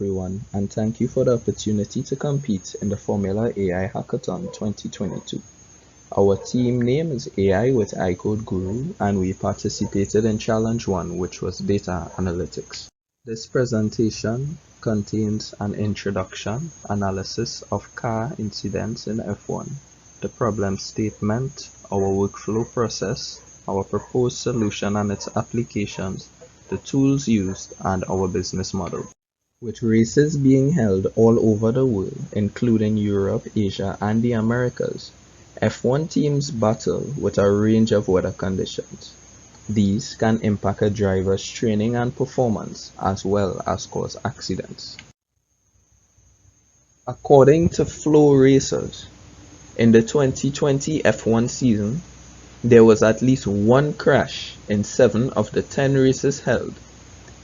everyone, and thank you for the opportunity to compete in the Formula AI Hackathon 2022. Our team name is AI with iCodeGuru, and we participated in Challenge 1, which was data analytics. This presentation contains an introduction, analysis of car incidents in F1, the problem statement, our workflow process, our proposed solution and its applications, the tools used, and our business model. With races being held all over the world, including Europe, Asia, and the Americas, F1 teams battle with a range of weather conditions. These can impact a driver's training and performance, as well as cause accidents. According to Flow Racers, in the 2020 F1 season, there was at least one crash in 7 of the 10 races held,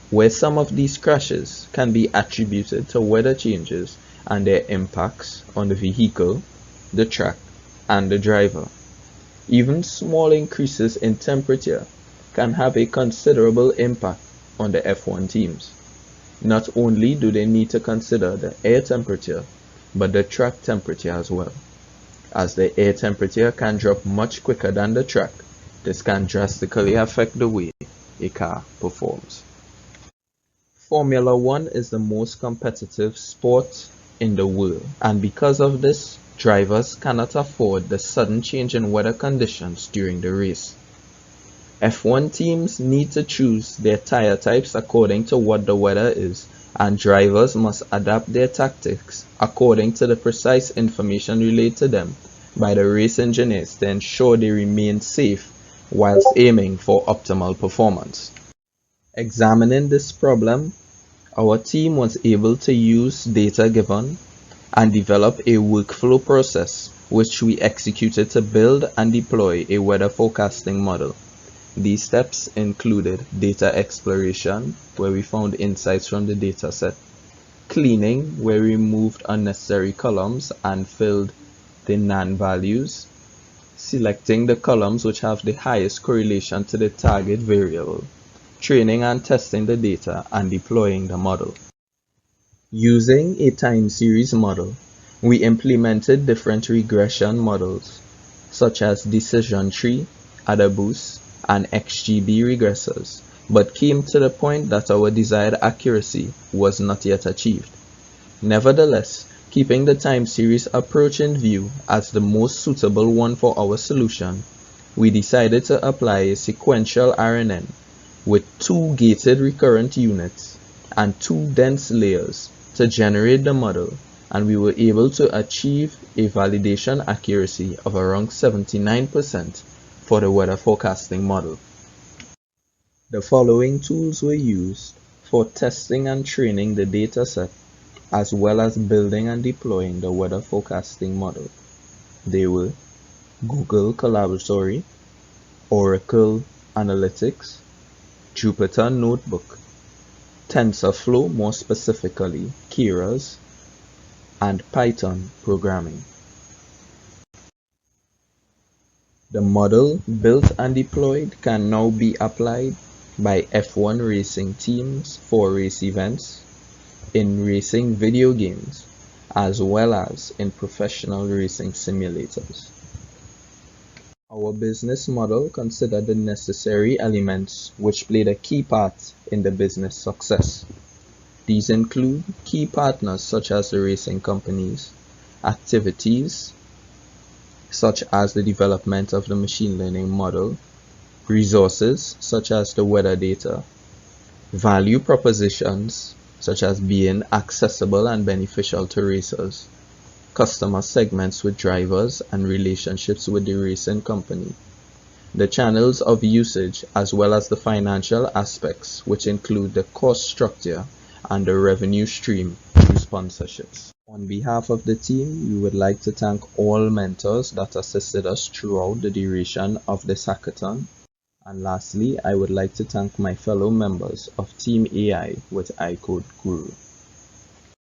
where some of these crashes can be attributed to weather changes and their impacts on the vehicle, the track, and the driver. Even small increases in temperature can have a considerable impact on the F1 teams. Not only do they need to consider the air temperature, but the track temperature as well. As the air temperature can drop much quicker than the track, this can drastically affect the way a car performs. Formula 1 is the most competitive sport in the world, and because of this, drivers cannot afford the sudden change in weather conditions during the race. F1 teams need to choose their tire types according to what the weather is, and drivers must adapt their tactics according to the precise information relayed to them by the race engineers to ensure they remain safe whilst aiming for optimal performance. Examining this problem, our team was able to use data given and develop a workflow process which we executed to build and deploy a weather forecasting model. These steps included data exploration, where we found insights from the dataset, cleaning, where we removed unnecessary columns and filled the NaN values, selecting the columns which have the highest correlation to the target variable, training and testing the data, and deploying the model. Using a time series model, we implemented different regression models, such as decision tree, AdaBoost, and XGB regressors, but came to the point that our desired accuracy was not yet achieved. Nevertheless, keeping the time series approach in view as the most suitable one for our solution, we decided to apply a sequential RNN with 2 gated recurrent units and 2 dense layers to generate the model, and we were able to achieve a validation accuracy of around 79% for the weather forecasting model. The following tools were used for testing and training the dataset, as well as building and deploying the weather forecasting model. They were Google Collaboratory, Oracle Analytics, Jupyter Notebook, TensorFlow, more specifically Keras, and Python programming. The model built and deployed can now be applied by F1 racing teams for race events, in racing video games, as well as in professional racing simulators. Our business model considered the necessary elements which played a key part in the business success. These include key partners such as the racing companies, activities such as the development of the machine learning model, resources such as the weather data, value propositions such as being accessible and beneficial to racers, customer segments with drivers and relationships with the racing company, the channels of usage, as well as the financial aspects, which include the cost structure and the revenue stream through sponsorships. On behalf of the team, we would like to thank all mentors that assisted us throughout the duration of this hackathon. And lastly, I would like to thank my fellow members of Team AI with iCodeGuru.